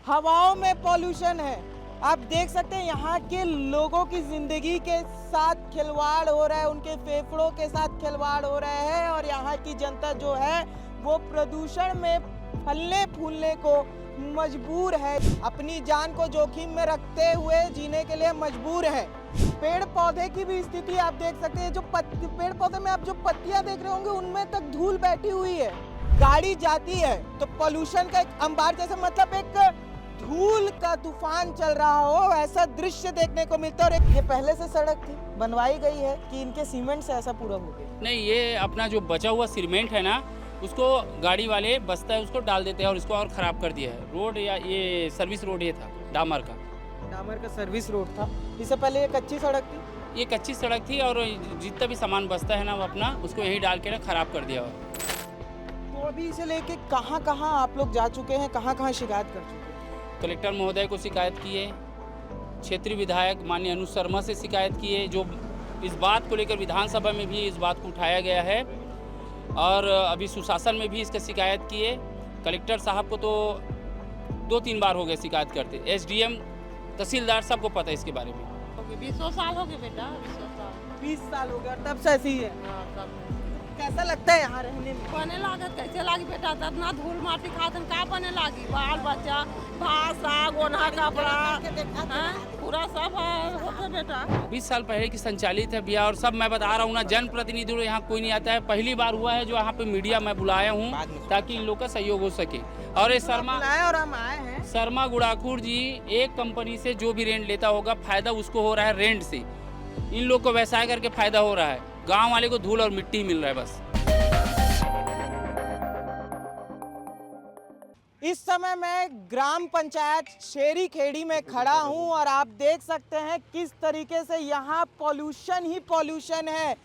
हवाओं में पॉल्यूशन है। आप देख सकते हैं यहाँ के लोगों की जिंदगी के साथ खिलवाड़ हो रहा है, उनके फेफड़ों के साथ खिलवाड़ हो रहा है और यहाँ की जनता जो है वो प्रदूषण में फलने फूलने को मजबूर है, अपनी जान को जोखिम में रखते हुए जीने के लिए मजबूर है। पेड़ पौधे की भी स्थिति आप देख सकते हैं, जो पेड़ पौधे में आप जो पत्तियां देख रहे होंगे उनमें तक धूल बैठी हुई है। गाड़ी जाती है तो पोल्यूशन का एक अंबार जैसा, मतलब एक धूल का तूफान चल रहा हो ऐसा दृश्य देखने को मिलता है। और ये पहले से सड़क थी, बनवाई गई है कि इनके सीमेंट से ऐसा पूरा हो गया? नहीं, ये अपना जो बचा हुआ सीमेंट है ना, उसको गाड़ी वाले बस्ता है उसको डाल देते हैं और इसको और ख़राब कर दिया है। रोड या ये सर्विस रोड ये था डामर का सर्विस रोड था। इससे पहले ये कच्ची सड़क थी। ये कच्ची सड़क थी और जितना भी सामान बचता है ना वो अपना उसको यहीं डाल के ना ख़राब कर दिया हुआ। तो अभी इसे लेके कहाँ कहाँ आप लोग जा चुके हैं, कहाँ कहाँ शिकायत कर चुके हैं? कलेक्टर महोदय को शिकायत किए, क्षेत्रीय विधायक माननीय अनुज शर्मा से शिकायत किए, जो इस बात को लेकर विधानसभा में भी इस बात को उठाया गया है और अभी सुशासन में भी इसका शिकायत किए। कलेक्टर साहब को तो 2-3 बार हो गए शिकायत करते, एसडीएम तहसीलदार सबको पता है इसके बारे में। 20 साल हो गए बेटा, 20 साल हो गया तब से ऐसी ही है। कैसा लगता है यहाँ रहने में? बने लागत कैसे लागी बेटा, इतना धूल माटी खातन का बने लागी, बाल बच्चा भात साग ओढ़ा कपड़ा पूरा सब होता बेटा। 20 साल पहले की संचालित है भैया, और सब मैं बता रहा हूँ ना, जनप्रतिनिधि लोग यहाँ कोई नहीं आता है। पहली बार हुआ है जो यहाँ पे मीडिया मैं बुलाया हूँ ताकि इन लोग का सहयोग हो सके। और ये शर्मा गुड़ाखुर जी एक कंपनी से जो भी रेंट लेता होगा फायदा उसको हो रहा है रेंट से, इन लोग को व्यवसाय करके फायदा हो रहा है, गांव वाले को धूल और मिट्टी मिल रहा है बस। इस समय मैं ग्राम पंचायत शेरी खेड़ी में खड़ा हूं और आप देख सकते हैं किस तरीके से यहाँ पॉल्यूशन ही पॉल्यूशन है,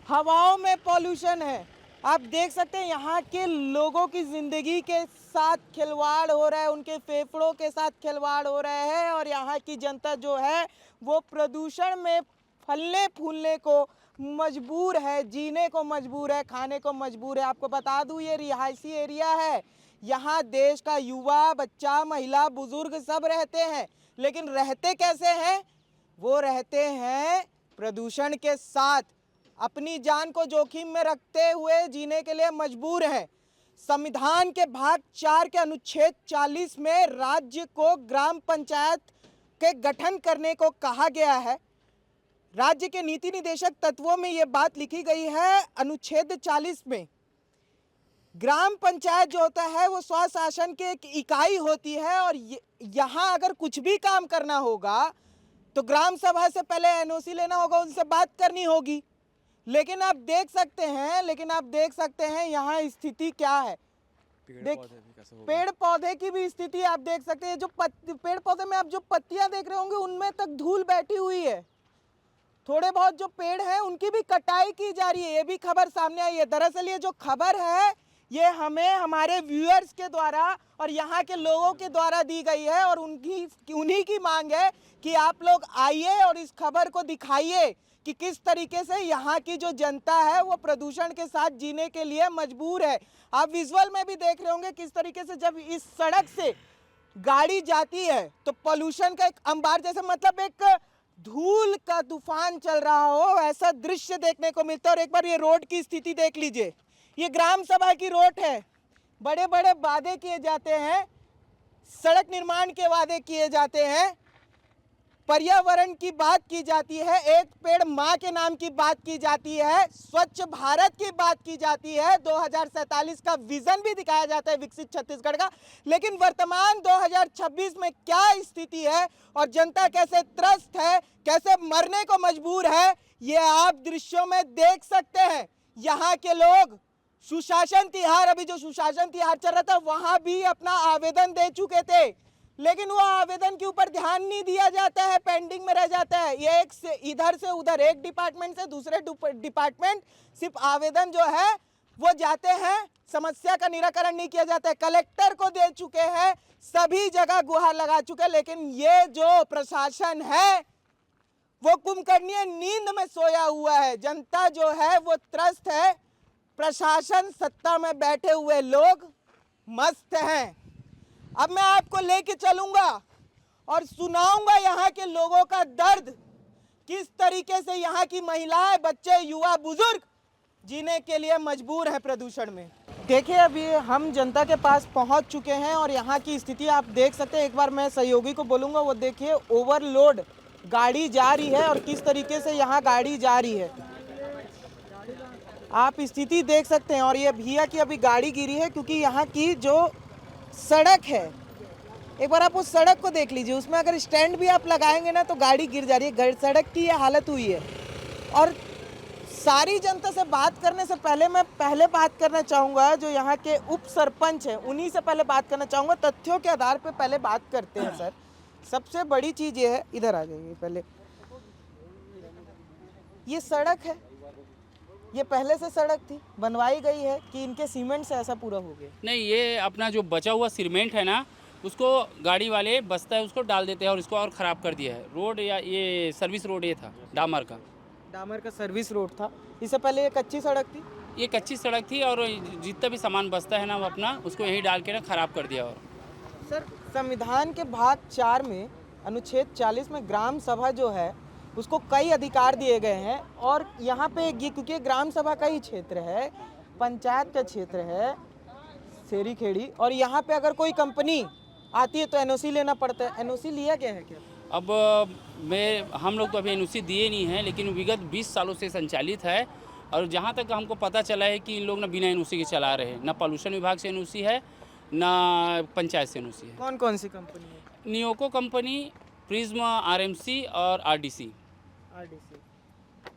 हवाओं में पॉल्यूशन है। आप देख सकते हैं यहाँ के लोगों की जिंदगी के साथ खिलवाड़ हो रहा है, उनके फेफड़ों के साथ खिलवाड़ हो रहा है और यहाँ की जनता जो है वो प्रदूषण में फलने फूलने को मजबूर है, जीने को मजबूर है, खाने को मजबूर है। आपको बता दूं ये रिहायशी एरिया है, यहाँ देश का युवा बच्चा महिला बुजुर्ग सब रहते हैं, लेकिन रहते कैसे हैं? वो रहते हैं प्रदूषण के साथ, अपनी जान को जोखिम में रखते हुए जीने के लिए मजबूर हैं। संविधान के भाग 4 के अनुच्छेद 40 में राज्य को ग्राम पंचायत के गठन करने को कहा गया है। राज्य के नीति निदेशक तत्वों में यह बात लिखी गई है अनुच्छेद 40 में। ग्राम पंचायत जो होता है वो स्वशासन की एक इकाई होती है और यहाँ अगर कुछ भी काम करना होगा तो ग्राम सभा से पहले एनओसी लेना होगा, उनसे बात करनी होगी। लेकिन आप देख सकते हैं यहाँ स्थिति क्या है। पेड़ पौधे की भी स्थिति आप देख सकते हैं, जो पेड़ पौधे में आप जो पत्तियां देख रहे होंगे उनमें तक धूल बैठी हुई है। थोड़े बहुत जो पेड़ हैं उनकी भी कटाई की जा रही है, ये भी खबर सामने आई है। दरअसल ये जो खबर है ये हमें हमारे व्यूअर्स के द्वारा और यहाँ के लोगों के द्वारा दी गई है और उन्हीं की मांग है कि आप लोग आइए और इस खबर को दिखाइए कि किस तरीके से यहाँ की जो जनता है वो प्रदूषण के साथ जीने के लिए मजबूर है। आप विजुअल में भी देख रहे होंगे किस तरीके से जब इस सड़क से गाड़ी जाती है तो पोल्यूशन का एक अंबार जैसा, मतलब एक धूल का तूफान चल रहा हो ऐसा दृश्य देखने को मिलता है। और एक बार ये रोड की स्थिति देख लीजिए, ये ग्राम सभा की रोड है, बड़े बड़े वादे किए जाते हैं, सड़क निर्माण के वादे किए जाते हैं, पर्यावरण की बात की जाती है, एक पेड़ माँ के नाम की बात की जाती है, स्वच्छ भारत की बात की जाती है, 2047 का विजन भी दिखाया जाता है विकसित छत्तीसगढ़ का। लेकिन वर्तमान 2026 में क्या स्थिति है और जनता कैसे त्रस्त है, कैसे मरने को मजबूर है, ये आप दृश्यों में देख सकते हैं। यहाँ के लोग सुशासन तिहार, अभी जो सुशासन तिहार चल रहा था वहां भी अपना आवेदन दे चुके थे, लेकिन वो आवेदन के ऊपर ध्यान नहीं दिया जाता है, पेंडिंग में रह जाता है। ये एक से इधर से उधर, एक डिपार्टमेंट से दूसरे डिपार्टमेंट सिर्फ आवेदन जो है वो जाते हैं, समस्या का निराकरण नहीं किया जाता है। कलेक्टर को दे चुके हैं, सभी जगह गुहार लगा चुके हैं, लेकिन ये जो प्रशासन है वो कुंभकर्णीय नींद में सोया हुआ है। जनता जो है वो त्रस्त है, प्रशासन सत्ता में बैठे हुए लोग मस्त हैं। अब मैं आपको लेके चलूंगा और सुनाऊंगा यहाँ के लोगों का दर्द, किस तरीके से यहाँ की महिलाएं, बच्चे, युवा, बुजुर्ग जीने के लिए मजबूर हैं प्रदूषण में। देखिए अभी हम जनता के पास पहुंच चुके हैं और यहाँ की स्थिति आप देख सकते हैं। एक बार मैं सहयोगी को बोलूँगा, वो देखिए ओवरलोड गाड़ी जा रही है और किस तरीके से यहाँ गाड़ी जा रही है, आप स्थिति देख सकते हैं। और ये भैया की अभी गाड़ी गिरी है क्योंकि यहाँ की जो सड़क है, एक बार आप उस सड़क को देख लीजिए, उसमें अगर स्टैंड भी आप लगाएंगे ना तो गाड़ी गिर जा रही है। सड़क की ये हालत हुई है। और सारी जनता से बात करने से पहले मैं बात करना चाहूँगा जो यहाँ के उप सरपंच हैं, उन्हीं से पहले बात करना चाहूँगा। तथ्यों के आधार पे पहले बात करते हैं सर। सबसे बड़ी चीज़ ये है, इधर आ जाइए पहले, ये सड़क है, ये पहले से सड़क थी, बनवाई गई है कि इनके सीमेंट से ऐसा पूरा हो गया? नहीं, ये अपना जो बचा हुआ सीमेंट है ना, उसको गाड़ी वाले बस्ता है उसको डाल देते हैं और इसको और ख़राब कर दिया है। रोड या ये सर्विस रोड ये था डामर का सर्विस रोड था। इससे पहले ये कच्ची सड़क थी? ये कच्ची सड़क थी और जितना भी सामान बचता है ना वो अपना उसको यहीं डाल के ना ख़राब कर दिया। और सर संविधान के भाग 4 में अनुच्छेद 40 में ग्राम सभा जो है उसको कई अधिकार दिए गए हैं। और यहाँ पे ये क्योंकि ग्राम सभा का ही क्षेत्र है, पंचायत का क्षेत्र है शेरी खेड़ी, और यहाँ पे अगर कोई कंपनी आती है तो एनओसी लेना पड़ता है। एनओसी लिया गया है क्या? अब हम लोग तो अभी एनओसी दिए नहीं हैं, लेकिन विगत 20 सालों से संचालित है। और जहाँ तक हमको पता चला है कि इन लोग ना बिना एनओसी के चला रहे हैं। ना पॉल्यूशन विभाग से एनओसी है, ना पंचायत से एनओसी है। कौन कौन सी कंपनी है? नियोको कंपनी, प्रिज्म, आरएमसी और आरडीसी।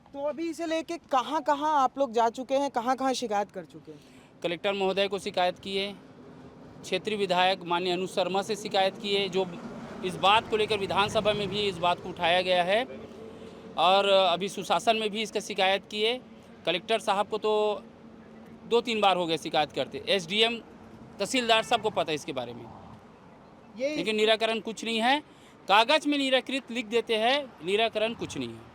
तो अभी इसे लेके कहाँ कहाँ आप लोग जा चुके हैं, कहाँ कहाँ शिकायत कर चुके हैं? कलेक्टर महोदय को शिकायत किए, क्षेत्रीय विधायक माननीय अनुज शर्मा से शिकायत किए, जो इस बात को लेकर विधानसभा में भी इस बात को उठाया गया है। और अभी सुशासन में भी इसका शिकायत किए। कलेक्टर साहब को तो 2-3 बार हो गए शिकायत करते, एसडीएम, तहसीलदार, सबको पता है इसके बारे में, लेकिन निराकरण कुछ नहीं है। कागज में निराकृत लिख देते हैं, निराकरण कुछ नहीं है।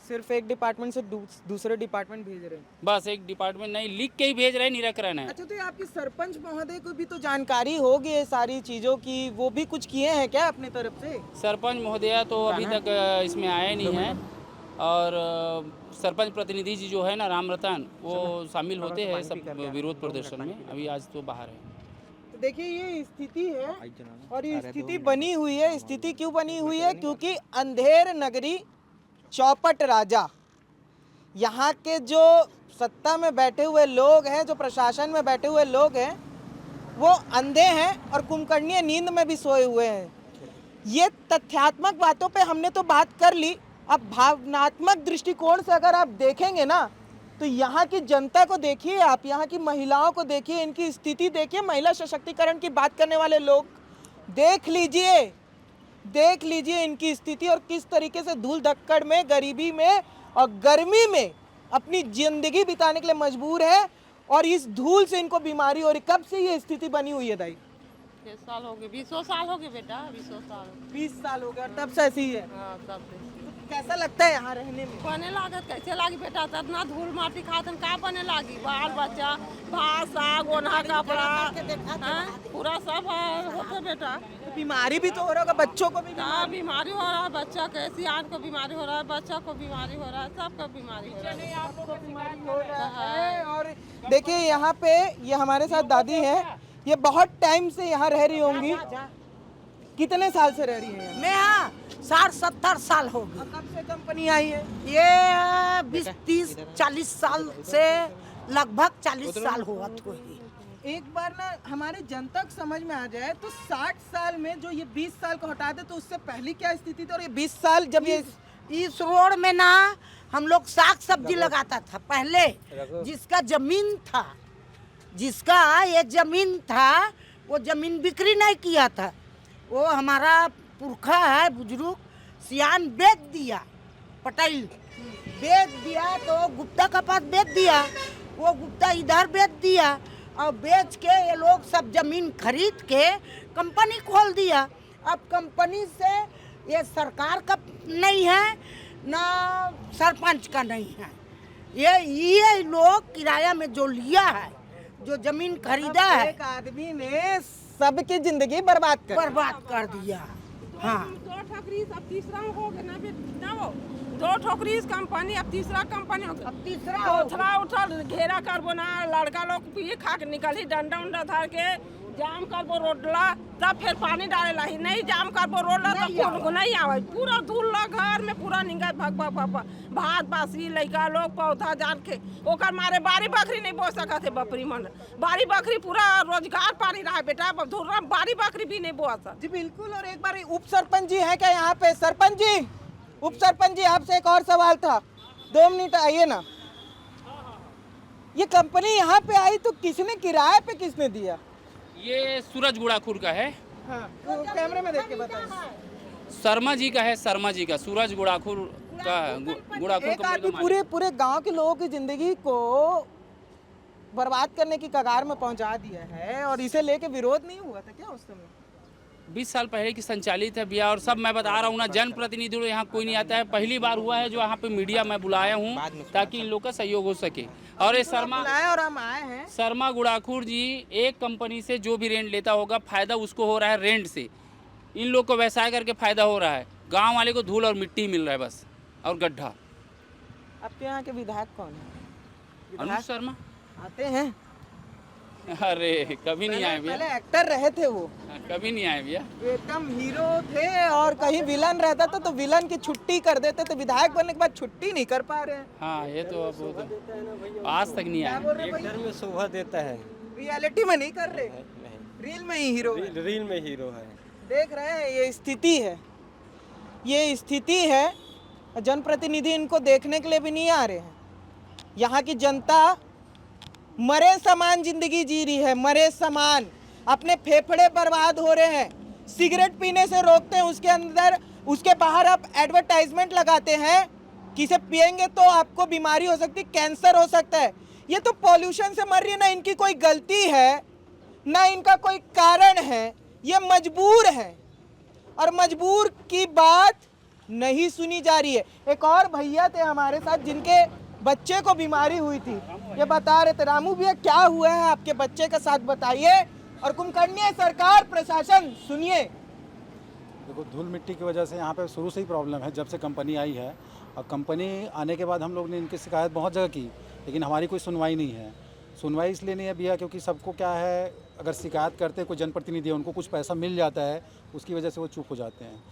सिर्फ एक डिपार्टमेंट से दूसरे डिपार्टमेंट भेज रहे हैं? बस एक डिपार्टमेंट नहीं, लिख के ही भेज रहे हैं, निराकरण है। अच्छा, तो ये आपके सरपंच महोदय को भी तो जानकारी होगी ये सारी चीज़ों की, वो भी कुछ किए हैं क्या अपनी तरफ से? सरपंच महोदया तो अभी तक इसमें आए नहीं हैं। और सरपंच प्रतिनिधि जी जो है ना राम रतन, वो शामिल होते हैं सब विरोध प्रदर्शन में, अभी आज तो बाहर है। देखिए ये स्थिति है और ये स्थिति बनी हुई है। स्थिति क्यों बनी हुई है? क्योंकि अंधेर नगरी चौपट राजा, यहाँ के जो सत्ता में बैठे हुए लोग हैं, जो प्रशासन में बैठे हुए लोग हैं, वो अंधे हैं और कुंभकर्णीय नींद में भी सोए हुए हैं। ये तथ्यात्मक बातों पे हमने तो बात कर ली। अब भावनात्मक दृष्टिकोण से अगर आप देखेंगे ना तो यहाँ की जनता को देखिए, आप यहाँ की महिलाओं को देखिए, इनकी स्थिति देखिए। महिला सशक्तिकरण की बात करने वाले लोग देख लीजिए इनकी स्थिति और किस तरीके से धूल धक्कड़ में, गरीबी में और गर्मी में अपनी जिंदगी बिताने के लिए मजबूर है। और इस धूल से इनको बीमारी हो रही। कब से ये स्थिति बनी हुई है दाई? 20 साल हो गए, 20 साल हो गए बेटा, 20 साल हो गए और तब से ऐसी ही है। तब से कैसा लगता है यहाँ रहने में? बने लागत कैसे लागी बेटा? इतना धूल माटी खातन का बने लागी? बाल बच्चा, भात साग, ओढ़ा कपड़ा, पूरा सब होता बेटा। तो बीमारी भी तो हो रहा होगा, बच्चों को भी बीमारी हो रहा है, बच्चा कैसी आंख को बीमारी हो रहा है, बच्चा को बीमारी हो रहा है, सबका बीमारी हो रहा है। और देखिए यहाँ पे ये हमारे साथ दादी है, ये बहुत टाइम से यहाँ रह रही होंगी। कितने साल से रह रही है? मैं यहाँ 60-70 साल हो गए। कब से कंपनी आई है? ये 20-30-40 साल से, लगभग 40 साल हुआ तो ही। एक बार ना हमारे जनता को समझ में आ जाए तो 60 साल में जो ये 20 साल को हटा दे तो उससे पहले क्या स्थिति थी? और ये 20 साल जब ये इस रोड में ना हम लोग साग सब्जी लगाता था पहले। जिसका जमीन था, जिसका ये जमीन था, वो जमीन बिक्री नहीं किया था। वो हमारा पुरखा है बुजुर्ग, सियान बेच दिया, पटेल बेच दिया, तो गुप्ता का पास बेच दिया, वो गुप्ता इधर बेच दिया। और बेच के ये लोग सब जमीन खरीद के कंपनी खोल दिया। अब कंपनी से ये सरकार का नहीं है ना सरपंच का नहीं है, ये लोग किराया में जो लिया है, जो जमीन खरीदा है। एक आदमी ने सबकी जिंदगी बर्बाद कर दिया। हाँ, दो ठोकरी अब तीसरा हो गया ना वो दो ठोकरी कंपनी अब तीसरा कंपनी हो गया। अब तीसरा उठला उठल घेरा कर बोना लड़का लोग पिए खा के निकली डंडा उंडा धर के जाम कर बो रोडला तब फिर पानी डालेला ही नहीं जाम कर बो रोडला तब नहीं आवे पूरा धूल घर में पूरा निंगा भग भग भग भात बासी लड़का लोग पौधा जान के ओकर मारे बारी बकरी नहीं बो सकत है बकरी मन बारी बकरी पूरा रोजगार पानी रहा बेटा धुर्रा बारी बकरी भी नहीं बो सकत। जी बिल्कुल। और एक बार उप सरपंच जी है क्या यहाँ पे? सरपंच जी, उप सरपंच जी, आपसे एक और सवाल था, 2 मिनट आइए ना। ये कंपनी यहाँ पे आई तो किसने किराए पे किसने दिया? ये सूरज गुड़ाखुर का है। हाँ, तो कैमरे में देख के बताइए। शर्मा जी का है, शर्मा जी का, सूरज गुड़ाखुर का गुड़ाखुर एक का आदमी पूरे गांव के लोगों की जिंदगी को बर्बाद करने की कगार में पहुंचा दिया है और इसे लेके विरोध नहीं हुआ था क्या उस समय? 20 साल पहले की संचालित है भैया। और सब मैं बता रहा हूँ ना, जनप्रतिनिधि यहाँ कोई नहीं आता है। पहली बार हुआ है जो यहाँ पे मीडिया मैं बुलाया हूँ ताकि इन लोग का सहयोग हो सके। और ये और हम आए हैं। शर्मा गुड़ाखुर जी एक कंपनी से जो भी रेंट लेता होगा फायदा उसको हो रहा है रेंट से। इन लोग को व्यवसाय करके फायदा हो रहा है, गाँव वाले को धूल और मिट्टी मिल रहा है बस, और गड्ढा। आपके यहाँ के विधायक कौन है? अनुज शर्मा आते हैं? अरे कभी नहीं आए भैया। पहले एक्टर रहे थे वो, कभी नहीं आए भैया। एकदम हीरो थे और कहीं विलन रहता था तो विलन की छुट्टी कर देते थे। विधायक बनने के बाद छुट्टी नहीं कर पा रहे हैं। हाँ ये तो अब वो तो आज तक नहीं आए। एक डर में शोभा देता है, रियलिटी में नहीं कर रहे, रील में ही हीरो है। रील में हीरो है। देख रहे हैं, ये स्थिति है, ये स्थिति है। जनप्रतिनिधि इनको देखने के लिए भी नहीं आ रहे हैं। यहाँ की जनता मरे समान जिंदगी जी रही है, मरे समान। अपने फेफड़े बर्बाद हो रहे हैं। सिगरेट पीने से रोकते हैं, उसके अंदर उसके बाहर आप एडवर्टाइजमेंट लगाते हैं कि इसे पिएंगे तो आपको बीमारी हो सकती, कैंसर हो सकता है। ये तो पॉल्यूशन से मर रही है, ना इनकी कोई गलती है ना इनका कोई कारण है, ये मजबूर है और मजबूर की बात नहीं सुनी जा रही है। एक और भैया थे हमारे साथ जिनके बच्चे को बीमारी हुई थी, ये बता रहे थे। रामू भैया क्या हुआ है आपके बच्चे के साथ बताइए, और कुंभकर्णी सरकार प्रशासन सुनिए। देखो, धूल मिट्टी की वजह से यहाँ पे शुरू से ही प्रॉब्लम है, जब से कंपनी आई है। और कंपनी आने के बाद हम लोग ने इनकी शिकायत बहुत जगह की, लेकिन हमारी कोई सुनवाई नहीं है। सुनवाई इसलिए नहीं है भैया क्योंकि सबको क्या है, अगर शिकायत करते कोई जनप्रतिनिधि है उनको कुछ पैसा मिल जाता है, उसकी वजह से वो चुप हो जाते हैं।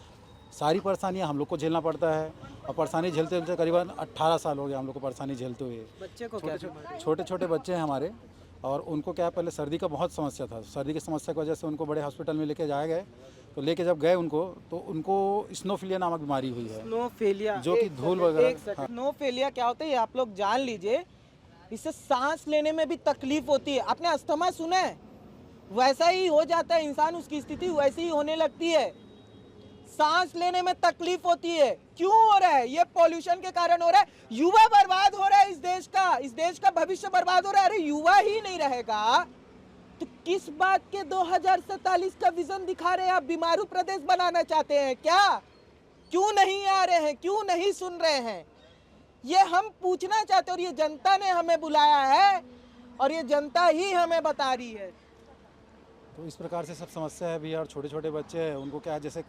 सारी परेशानियां हम लोग को झेलना पड़ता है, और परेशानी झेलते झेलते करीबन 18 साल हो गया हम लोग को परेशानी झेलते हुए। बच्चे को क्या छोटे छोटे बच्चे हैं हमारे, और उनको क्या पहले सर्दी का बहुत समस्या था। सर्दी की समस्या की वजह से उनको बड़े हॉस्पिटल में लेके जाए गए, तो लेके जब गए उनको स्नोफिलिया नामक बीमारी हुई है। स्नोफिलिया, जो कि धूल वगैरह। स्नोफिलिया क्या होता है ये आप लोग जान लीजिए। इससे सांस लेने में भी तकलीफ होती है। आपने अस्थमा सुना है? वैसा ही हो जाता है इंसान, उसकी स्थिति वैसी ही होने लगती है। सांस लेने में तकलीफ होती है। क्यों हो रहा है? ये पॉल्यूशन के कारण हो रहा है। युवा बर्बाद हो रहा है इस देश का भविष्य बर्बाद हो रहा है। अरे युवा ही नहीं रहेगा तो किस बात के 2047 का विजन दिखा रहे हैं आप? बीमारू प्रदेश बनाना चाहते हैं क्या? क्यों नहीं आ रहे हैं, क्यों नहीं सुन रहे हैं? ये हम पूछना चाहते हैं, और ये जनता ने हमें बुलाया है और ये जनता ही हमें बता रही है। तो इस प्रकार से सब समस्या है भैया। और छोटे छोटे बच्चे हैं, उनको क्या है, जैसे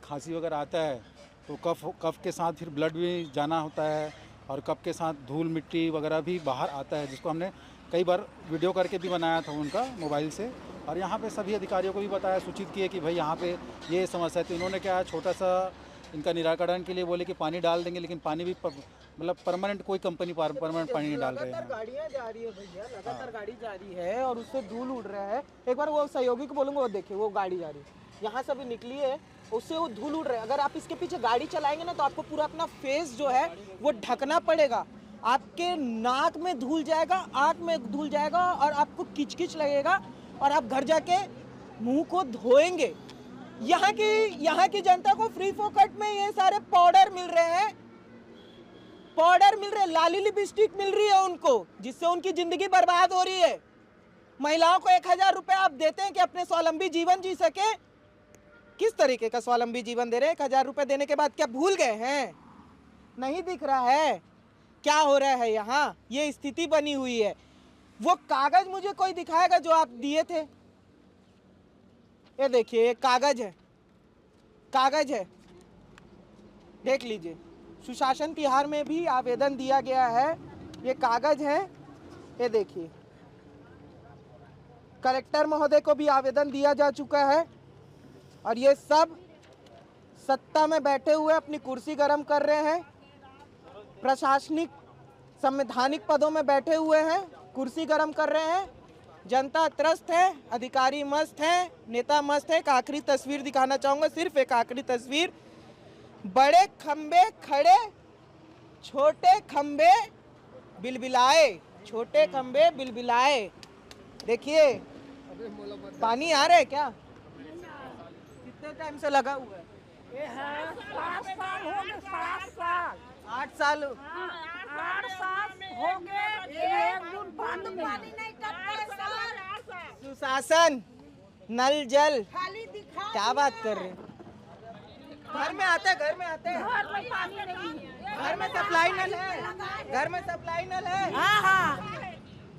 खांसी वगैरह आता है तो कफ के साथ फिर ब्लड भी जाना होता है, और कफ के साथ धूल मिट्टी वगैरह भी बाहर आता है, जिसको हमने कई बार वीडियो करके भी बनाया था उनका मोबाइल से। और यहाँ पे सभी अधिकारियों को भी बताया, सूचित किए कि भाई यहाँ पे ये समस्या है। तो इन्होंने क्या छोटा सा इनका निराकरण के लिए बोले कि पानी डाल देंगे, लेकिन पानी भी मतलब परमानेंट कोई कंपनी परमानेंट पानी नहीं डाल रहे हैं। गाड़ियाँ जा रही है भैया, लगातार गाड़ी जा रही है और उससे धूल उड़ रहा है। एक बार वो सहयोगी को बोलूँगा, वो देखिए वो गाड़ी जा रही है, यहाँ से अभी निकली है, उससे वो धूल उड़ रहा है। अगर आप इसके पीछे गाड़ी चलाएंगे ना तो आपको पूरा अपना फेस जो है वो ढकना पड़ेगा। आपके नाक में धूल जाएगा, आँख में धूल जाएगा और आपको किचकिच लगेगा और आप घर जाके मुंह को धोएंगे। यहाँ की जनता को फ्री फोकट में ये सारे पाउडर मिल रहे हैं, लाली लिपस्टिक मिल रही है उनको, जिससे उनकी जिंदगी बर्बाद हो रही है। महिलाओं को 1000 रुपए आप देते हैं कि अपने स्वावलंबी जीवन जी सके। किस तरीके का स्वावलंबी जीवन दे रहे हैं? 1000 रुपए देने के बाद क्या भूल गए हैं? नहीं दिख रहा है क्या हो रहा है यहाँ? ये स्थिति बनी हुई है। वो कागज मुझे कोई दिखाएगा जो आप दिए थे? ये देखिए, ये कागज है, कागज है, देख लीजिए। सुशासन तिहार में भी आवेदन दिया गया है, ये कागज है, ये देखिए। कलेक्टर महोदय को भी आवेदन दिया जा चुका है और ये सब सत्ता में बैठे हुए अपनी कुर्सी गर्म कर रहे हैं, प्रशासनिक संवैधानिक पदों में बैठे हुए हैं, कुर्सी गर्म कर रहे हैं। जनता त्रस्त है, अधिकारी मस्त हैं, नेता मस्त है। एक आखिरी तस्वीर दिखाना चाहूँगा, सिर्फ एक आखिरी तस्वीर। बड़े खंबे खड़े, छोटे खंबे बिलबिलाए, छोटे खंबे बिलबिलाए। देखिए, पानी आ रहा है क्या? कितने टाइम से लगा हुआ है? 7 साल हो गए, 7 साल 8 साल। 8 साल हो गए, एक दिन पानी नहीं सुशासन, नल जल, खाली दिखा क्या बात कर रहे हैं? घर में आते हैं, घर में आते हैं, घर में पानी नहीं है। घर में सप्लाई नल है, घर में सप्लाई नल है। हाँ हाँ,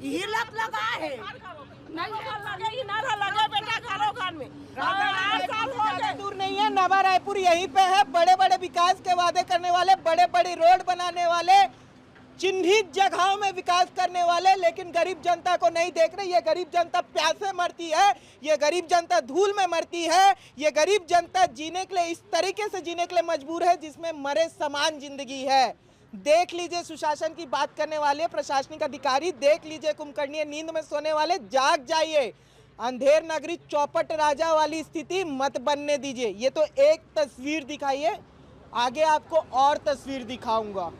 यही लत लगा है। लगे इनारा लगे बेटा, घरों घर में 8 साल हो ज्यादा गए। दूर नहीं है, नवा रायपुर यहीं पे है। बड़े बड़े विकास के वादे करने वाले, बड़े बड़ी रोड बनाने वाले, चिन्हित जगहों में विकास करने वाले, लेकिन गरीब जनता को नहीं देख रहे। ये गरीब जनता प्यासे मरती है, ये गरीब जनता धूल में मरती है, ये गरीब जनता जीने के लिए इस तरीके से जीने के लिए मजबूर है जिसमें मरे समान जिंदगी है। देख लीजिए, सुशासन की बात करने वाले प्रशासनिक अधिकारी, देख लीजिए, कुंभकर्णीय नींद में सोने वाले, जाग जाइए। अंधेर नगरी चौपट राजा वाली स्थिति मत बनने दीजिए। ये तो एक तस्वीर दिखाइए, आगे आपको और तस्वीर दिखाऊंगा।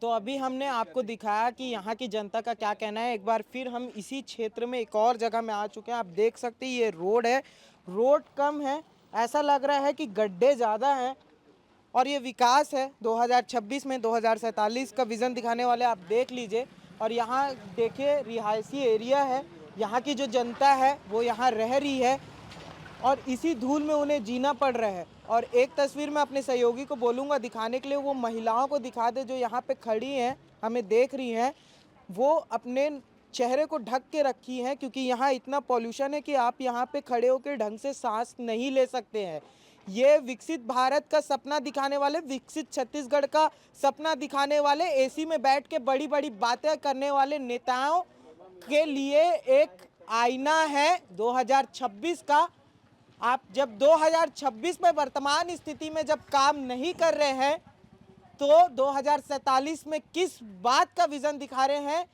तो अभी हमने आपको दिखाया कि यहाँ की जनता का क्या कहना है। एक बार फिर हम इसी क्षेत्र में एक और जगह में आ चुके हैं। आप देख सकते हैं, ये रोड है, रोड कम है, ऐसा लग रहा है कि गड्ढे ज़्यादा हैं। और ये विकास है 2026 में 2047 का विज़न दिखाने वाले, आप देख लीजिए। और यहाँ देखिए, रिहायशी एरिया है, यहाँ की जो जनता है वो यहाँ रह रही है और इसी धूल में उन्हें जीना पड़ रहा है। और एक तस्वीर मैं अपने सहयोगी को बोलूँगा दिखाने के लिए, वो महिलाओं को दिखा दे जो यहाँ पे खड़ी हैं, हमें देख रही हैं। वो अपने चेहरे को ढक के रखी हैं क्योंकि यहाँ इतना पॉल्यूशन है कि आप यहाँ पे खड़े होकर ढंग से सांस नहीं ले सकते हैं। ये विकसित भारत का सपना दिखाने वाले, विकसित छत्तीसगढ़ का सपना दिखाने वाले, एसी में बैठ के बड़ी बड़ी बातें करने वाले नेताओं के लिए एक आईना है 2026 का। आप जब 2026 में वर्तमान स्थिति में जब काम नहीं कर रहे हैं तो 2047 में किस बात का विजन दिखा रहे हैं,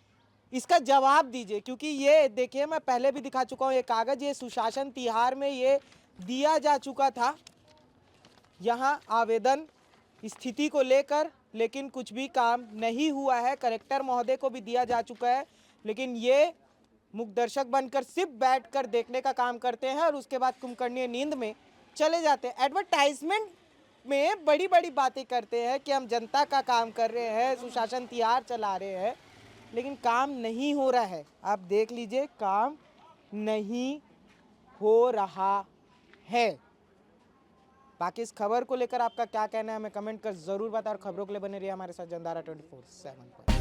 इसका जवाब दीजिए। क्योंकि ये देखिए, मैं पहले भी दिखा चुका हूँ ये कागज, ये सुशासन तिहार में ये दिया जा चुका था यहाँ आवेदन स्थिति को लेकर, लेकिन कुछ भी काम नहीं हुआ है। कलेक्टर महोदय को भी दिया जा चुका है, लेकिन ये मुख्य दर्शक बनकर सिर्फ बैठकर देखने का काम करते हैं और उसके बाद कुंभकर्णीय नींद में चले जाते हैं। एडवर्टाइजमेंट में बड़ी बड़ी बातें करते हैं कि हम जनता का काम कर रहे हैं, सुशासन तिहार चला रहे हैं, लेकिन काम नहीं हो रहा है। आप देख लीजिए, काम नहीं हो रहा है। बाकी इस खबर को लेकर आपका क्या कहना है, हमें कमेंट कर जरूर बताएं और खबरों के लिए बने रहिए हमारे साथ जनधारा 24/7 पर।